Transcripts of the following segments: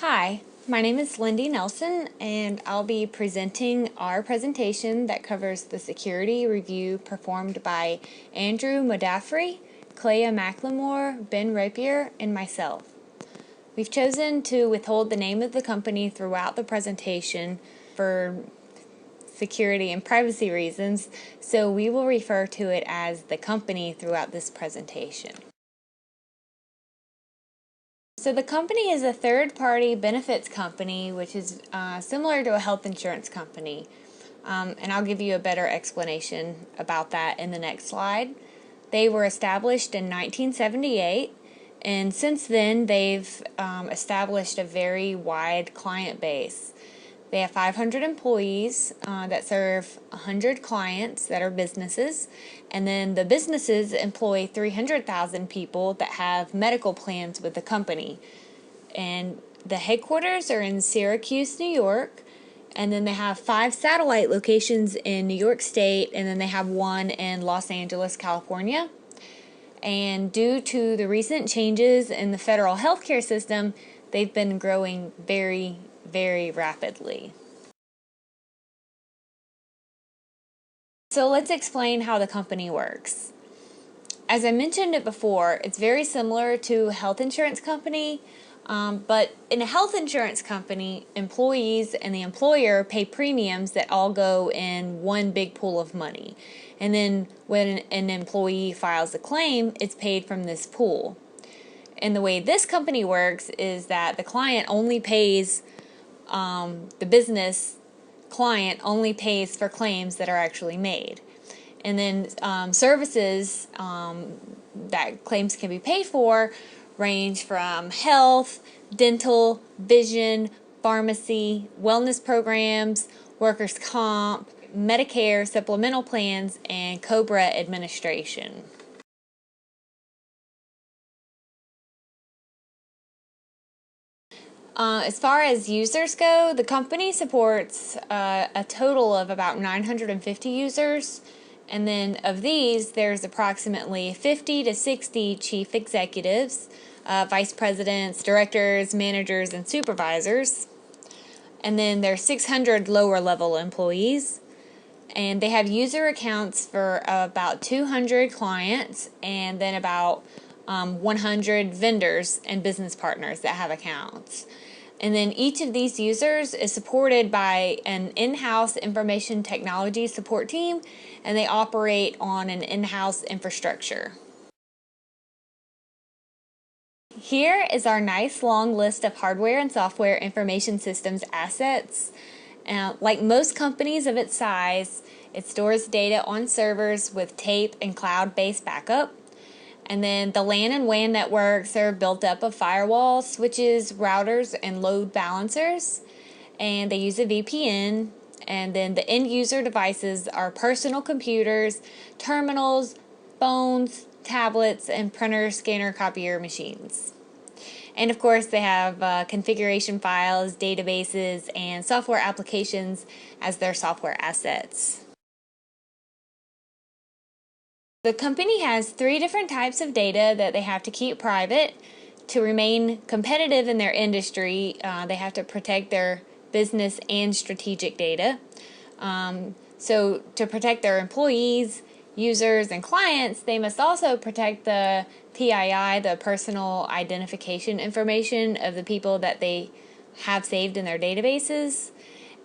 Hi, my name is Lindy Nelson, and I'll be presenting our presentation that covers the security review performed by Andrew Modafferi, Clea McLemore, Ben Rapier, and myself. We've chosen to withhold the name of the company throughout the presentation for security and privacy reasons, so we will refer to it as the company throughout this presentation. So the company is a third-party benefits company, which is similar to a health insurance company. And I'll give you a better explanation about that in the next slide. They were established in 1978, and since then they've established a very wide client base. They have 500 employees that serve 100 clients that are businesses, and then the businesses employ 300,000 people that have medical plans with the company. And the headquarters are in Syracuse, New York, and then they have 5 satellite locations in New York State, and then they have 1 in Los Angeles, California. And due to the recent changes in the federal healthcare system, they've been growing very, very rapidly. So let's explain how the company works. As I mentioned it before, it's very similar to a health insurance company, but in a health insurance company, employees and the employer pay premiums that all go in one big pool of money. And then when an employee files a claim, it's paid from this pool. And the way this company works is that the client only pays, the business client only pays for claims that are actually made. And then services that claims can be paid for range from health, dental, vision, pharmacy, wellness programs, workers' comp, Medicare supplemental plans, and COBRA administration. As far as users go, the company supports a total of about 950 users, and then of these, there's approximately 50 to 60 chief executives, vice presidents, directors, managers, and supervisors, and then there's 600 lower level employees, and they have user accounts for about 200 clients, and then about 100 vendors and business partners that have accounts. And then each of these users is supported by an in-house information technology support team, and they operate on an in-house infrastructure. Here is our nice long list of hardware and software information systems assets. Like most companies of its size, it stores data on servers with tape and cloud-based backup. And then the LAN and WAN networks are built up of firewalls, switches, routers, and load balancers. And they use a VPN. And then the end user devices are personal computers, terminals, phones, tablets, and printer, scanner, copier machines. And of course, they have configuration files, databases, and software applications as their software assets. The company has 3 different types of data that they have to keep private. To remain competitive in their industry, they have to protect their business and strategic data. So to protect their employees, users, and clients, they must also protect the PII, the personal identification information of the people that they have saved in their databases.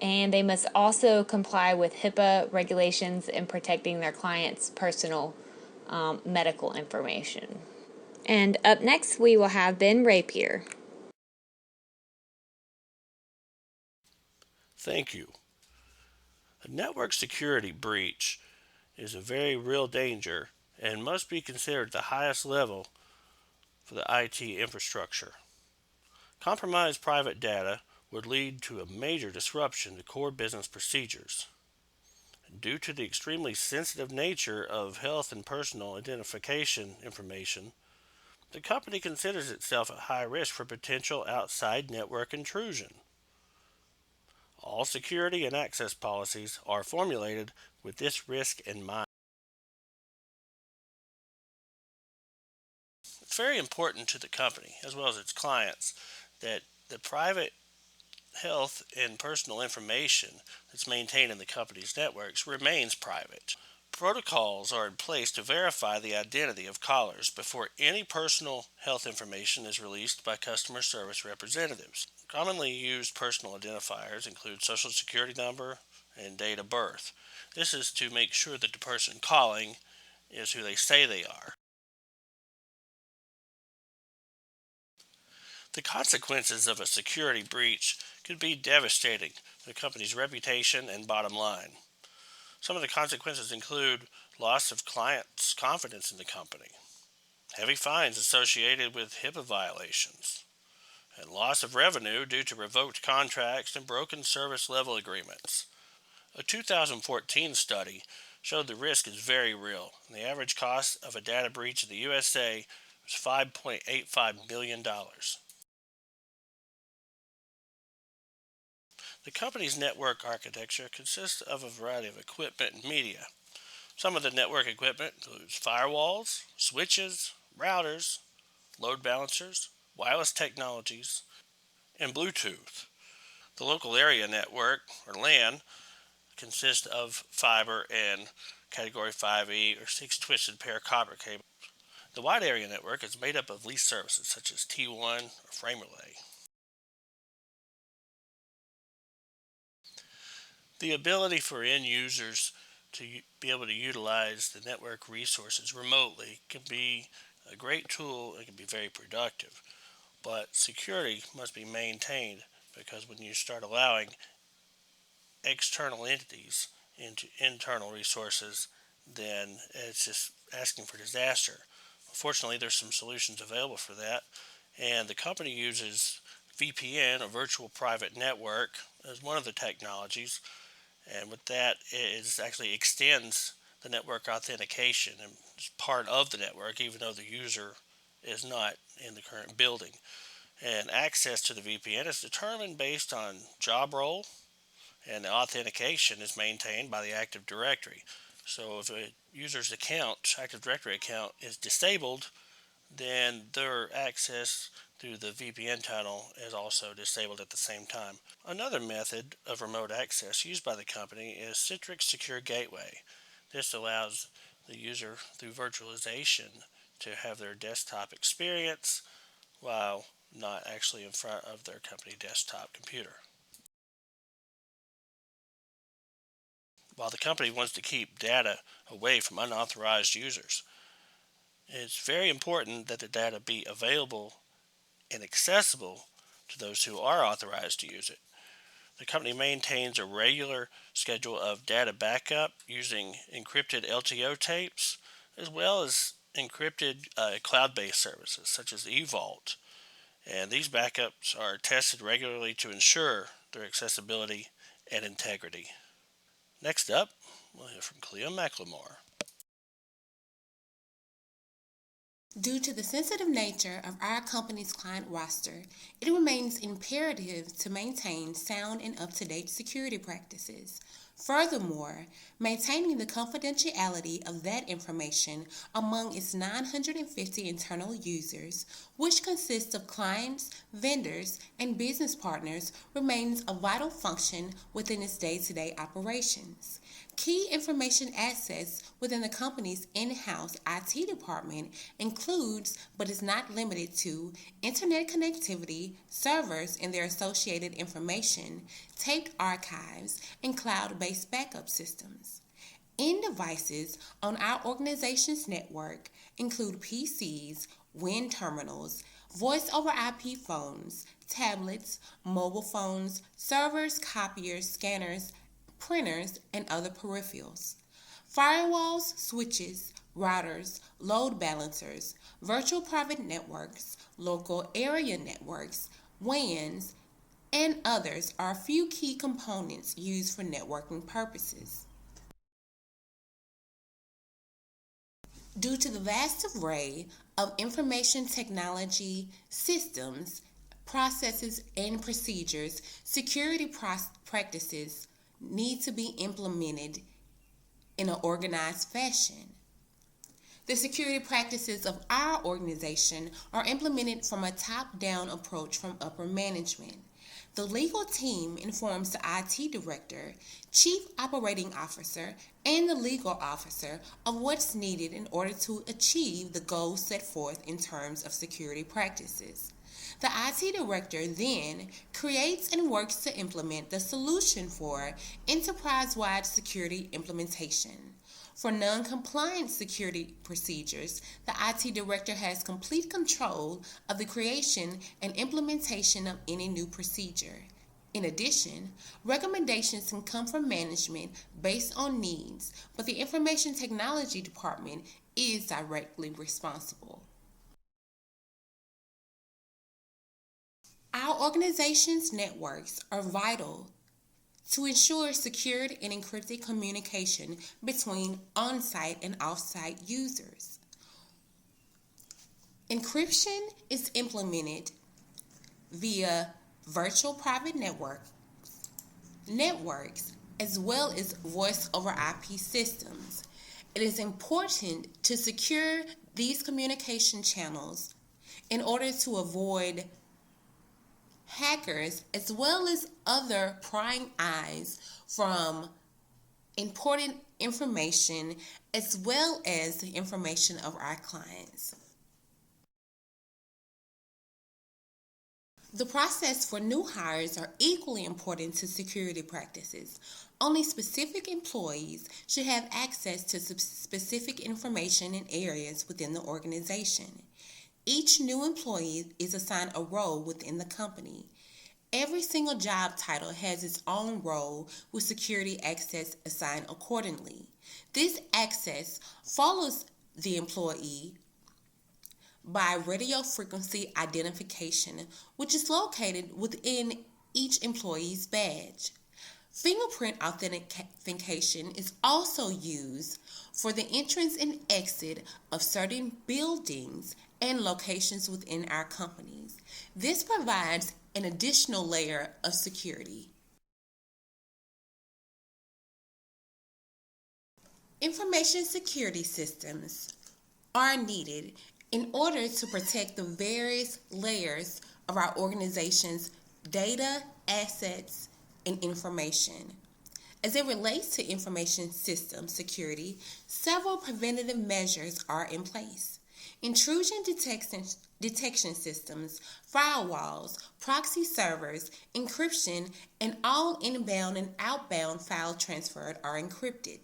And they must also comply with HIPAA regulations in protecting their clients' personal medical information. And up next, we will have Ben Rapier. Thank you. A network security breach is a very real danger and must be considered the highest level for the IT infrastructure. Compromised private data would lead to a major disruption to core business procedures. Due to the extremely sensitive nature of health and personal identification information, the company considers itself at high risk for potential outside network intrusion. All security and access policies are formulated with this risk in mind. It's very important to the company, as well as its clients, that The private health and personal information that's maintained in the company's networks remains private. Protocols are in place to verify the identity of callers before any personal health information is released by customer service representatives. Commonly used personal identifiers include social security number and date of birth. This is to make sure that the person calling is who they say they are. The consequences of a security breach could be devastating to the company's reputation and bottom line. Some of the consequences include loss of clients' confidence in the company, heavy fines associated with HIPAA violations, and loss of revenue due to revoked contracts and broken service level agreements. A 2014 study showed the risk is very real, and the average cost of a data breach in the USA was $5.85 million. The company's network architecture consists of a variety of equipment and media. Some of the network equipment includes firewalls, switches, routers, load balancers, wireless technologies, and Bluetooth. The local area network, or LAN, consists of fiber and Category 5E or 6 twisted pair copper cable. The wide area network is made up of leased services such as T1 or frame relay. The ability for end users to be able to utilize the network resources remotely can be a great tool and can be very productive. But security must be maintained because when you start allowing external entities into internal resources, then it's just asking for disaster. Fortunately, there's some solutions available for that, and the company uses VPN, a virtual private network, as one of the technologies. And with that, it actually extends the network authentication and is part of the network, even though the user is not in the current building. And access to the VPN is determined based on job role, and the authentication is maintained by the Active Directory. So if a user's Active Directory account, is disabled, then their access through the VPN tunnel is also disabled at the same time. Another method of remote access used by the company is Citrix Secure Gateway. This allows the user through virtualization to have their desktop experience while not actually in front of their company desktop computer. While the company wants to keep data away from unauthorized users, it's very important that the data be available and accessible to those who are authorized to use it. The company maintains a regular schedule of data backup using encrypted LTO tapes as well as encrypted cloud-based services such as eVault. And these backups are tested regularly to ensure their accessibility and integrity. Next up, we'll hear from Cleo McLemore. Due to the sensitive nature of our company's client roster, it remains imperative to maintain sound and up-to-date security practices. Furthermore, maintaining the confidentiality of that information among its 950 internal users, which consists of clients, vendors, and business partners, remains a vital function within its day-to-day operations. Key information assets within the company's in-house IT department includes, but is not limited to, internet connectivity, servers and their associated information, taped archives, and cloud-based backup systems. End devices on our organization's network include PCs, WAN terminals, voice over IP phones, tablets, mobile phones, servers, copiers, scanners, printers, and other peripherals. Firewalls, switches, routers, load balancers, virtual private networks, local area networks, WANs, and others are a few key components used for networking purposes. Due to the vast array of information technology systems, processes, and procedures, security practices need to be implemented in an organized fashion. The security practices of our organization are implemented from a top-down approach from upper management. The legal team informs the IT director, chief operating officer, and the legal officer of what's needed in order to achieve the goals set forth in terms of security practices. The IT director then creates and works to implement the solution for enterprise-wide security implementation. For non-compliant security procedures, the IT director has complete control of the creation and implementation of any new procedure. In addition, recommendations can come from management based on needs, but the information technology department is directly responsible. Our organization's networks are vital to ensure secured and encrypted communication between on-site and off-site users. Encryption is implemented via virtual private networks, as well as voice over IP systems. It is important to secure these communication channels in order to avoid hackers as well as other prying eyes from important information as well as the information of our clients. The process for new hires are equally important to security practices. Only specific employees should have access to specific information in areas within the organization. Each new employee is assigned a role within the company. Every single job title has its own role with security access assigned accordingly. This access follows the employee by radio frequency identification, which is located within each employee's badge. Fingerprint authentication is also used for the entrance and exit of certain buildings and locations within our companies. This provides an additional layer of security. Information security systems are needed in order to protect the various layers of our organization's data, assets, and information. As it relates to information system security, several preventative measures are in place. Intrusion detection systems, firewalls, proxy servers, encryption, and all inbound and outbound file transfer are encrypted.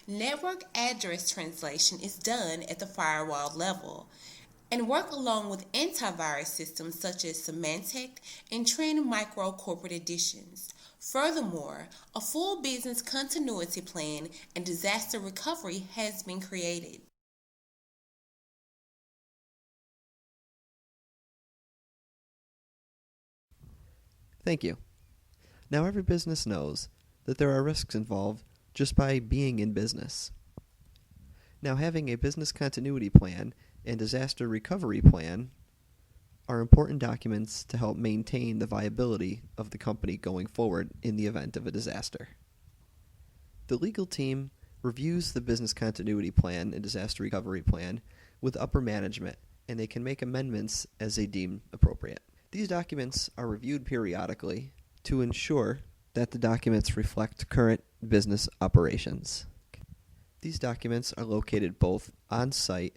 Network address translation is done at the firewall level and work along with antivirus systems such as Symantec and Trend Micro corporate editions. Furthermore, a full business continuity plan and disaster recovery has been created. Thank you. Now every business knows that there are risks involved just by being in business. Now having a business continuity plan and disaster recovery plan are important documents to help maintain the viability of the company going forward in the event of a disaster. The legal team reviews the business continuity plan and disaster recovery plan with upper management, and they can make amendments as they deem appropriate. These documents are reviewed periodically to ensure that the documents reflect current business operations. These documents are located both on-site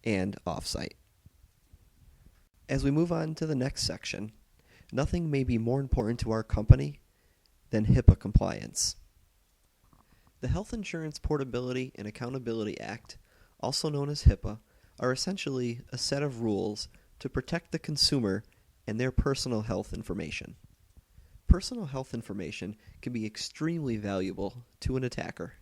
and off-site. As we move on to the next section, nothing may be more important to our company than HIPAA compliance. The Health Insurance Portability and Accountability Act, also known as HIPAA, are essentially a set of rules to protect the consumer and their personal health information. Personal health information can be extremely valuable to an attacker.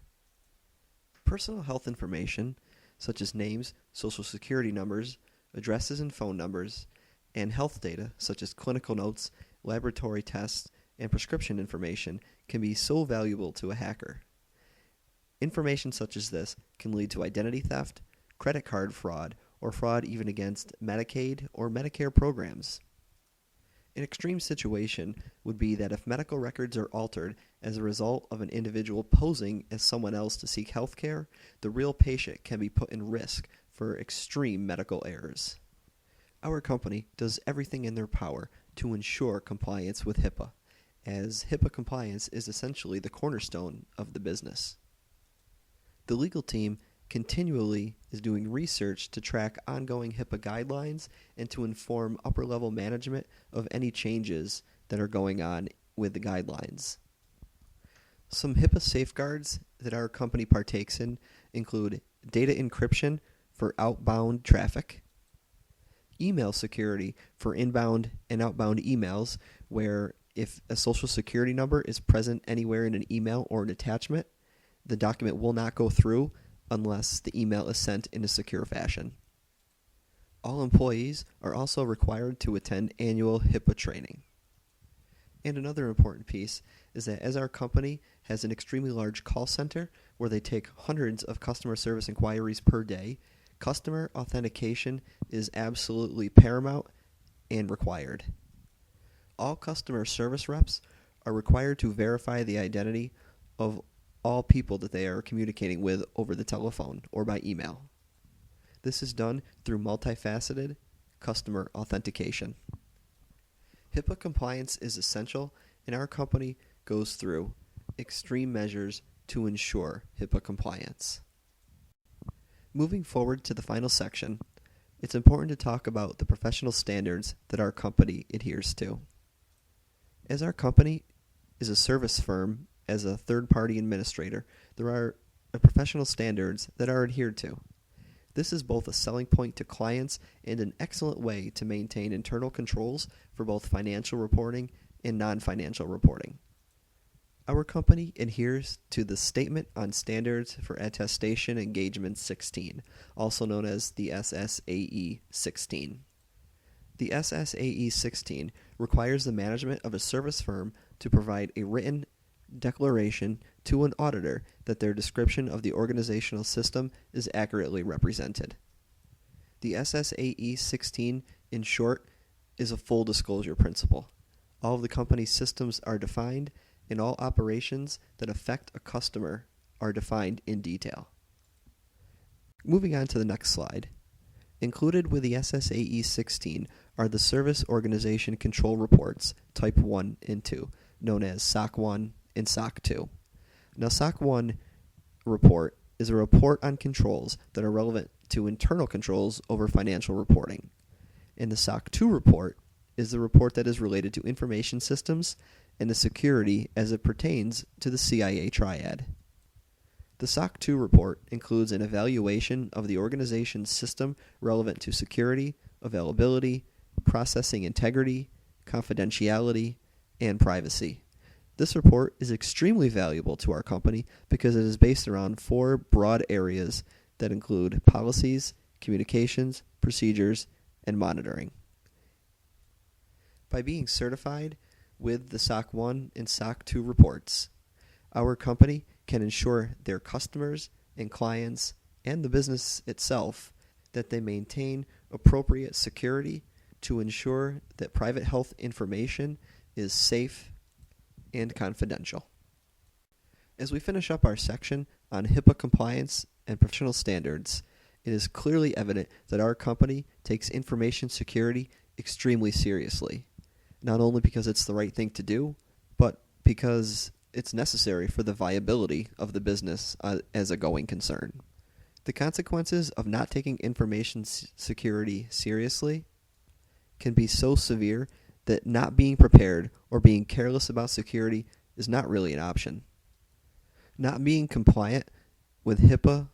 Personal health information, such as names, social security numbers, addresses and phone numbers, and health data, such as clinical notes, laboratory tests, and prescription information, can be so valuable to a hacker. Information such as this can lead to identity theft, credit card fraud, or fraud even against Medicaid or Medicare programs. An extreme situation would be that if medical records are altered as a result of an individual posing as someone else to seek health care, the real patient can be put in risk for extreme medical errors. Our company does everything in their power to ensure compliance with HIPAA, as HIPAA compliance is essentially the cornerstone of the business. The legal team continually is doing research to track ongoing HIPAA guidelines and to inform upper-level management of any changes that are going on with the guidelines. Some HIPAA safeguards that our company partakes in include data encryption for outbound traffic, email security for inbound and outbound emails, where if a social security number is present anywhere in an email or an attachment, the document will not go through unless the email is sent in a secure fashion. All employees are also required to attend annual HIPAA training. And another important piece is that as our company has an extremely large call center where they take hundreds of customer service inquiries per day, customer authentication is absolutely paramount and required. All customer service reps are required to verify the identity of all people that they are communicating with over the telephone or by email. This is done through multifaceted customer authentication. HIPAA compliance is essential, and our company goes through extreme measures to ensure HIPAA compliance. Moving forward to the final section, it's important to talk about the professional standards that our company adheres to. As our company is a service firm, as a third-party administrator, there are professional standards that are adhered to. This is both a selling point to clients and an excellent way to maintain internal controls for both financial reporting and non-financial reporting. Our company adheres to the Statement on Standards for Attestation Engagement 16, also known as the SSAE 16. The SSAE 16 requires the management of a service firm to provide a written declaration to an auditor that their description of the organizational system is accurately represented. The SSAE 16, in short, is a full disclosure principle. All of the company's systems are defined, and all operations that affect a customer are defined in detail. Moving on to the next slide. Included with the SSAE 16 are the Service Organization Control Reports Type 1 and 2, known as SOC 1 and SOC 2. Now, SOC 1 report is a report on controls that are relevant to internal controls over financial reporting. And the SOC 2 report is the report that is related to information systems and the security as it pertains to the CIA triad. The SOC 2 report includes an evaluation of the organization's system relevant to security, availability, processing integrity, confidentiality, and privacy. This report is extremely valuable to our company because it is based around 4 broad areas that include policies, communications, procedures, and monitoring. By being certified with the SOC 1 and SOC 2 reports, our company can ensure their customers and clients and the business itself that they maintain appropriate security to ensure that private health information is safe and confidential. As we finish up our section on HIPAA compliance and professional standards, it is clearly evident that our company takes information security extremely seriously, not only because it's the right thing to do, but because it's necessary for the viability of the business as a going concern. The consequences of not taking information security seriously can be so severe that not being prepared or being careless about security is not really an option. Not being compliant with HIPAA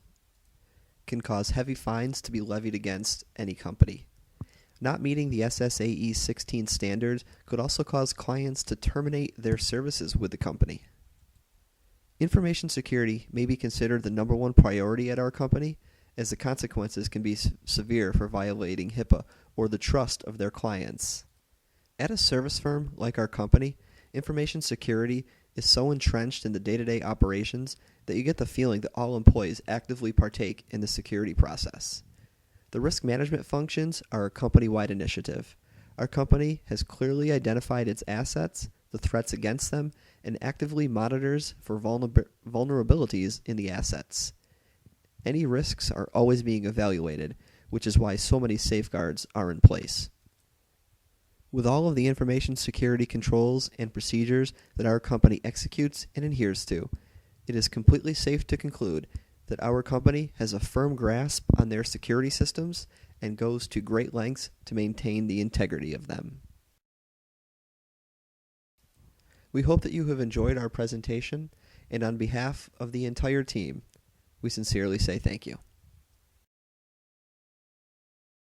can cause heavy fines to be levied against any company. Not meeting the SSAE 16 standards could also cause clients to terminate their services with the company. Information security may be considered the number one priority at our company, as the consequences can be severe for violating HIPAA or the trust of their clients. At a service firm like our company, information security is so entrenched in the day-to-day operations that you get the feeling that all employees actively partake in the security process. The risk management functions are a company-wide initiative. Our company has clearly identified its assets, the threats against them, and actively monitors for vulnerabilities in the assets. Any risks are always being evaluated, which is why so many safeguards are in place. With all of the information security controls and procedures that our company executes and adheres to, it is completely safe to conclude that our company has a firm grasp on their security systems and goes to great lengths to maintain the integrity of them. We hope that you have enjoyed our presentation, and on behalf of the entire team, we sincerely say thank you.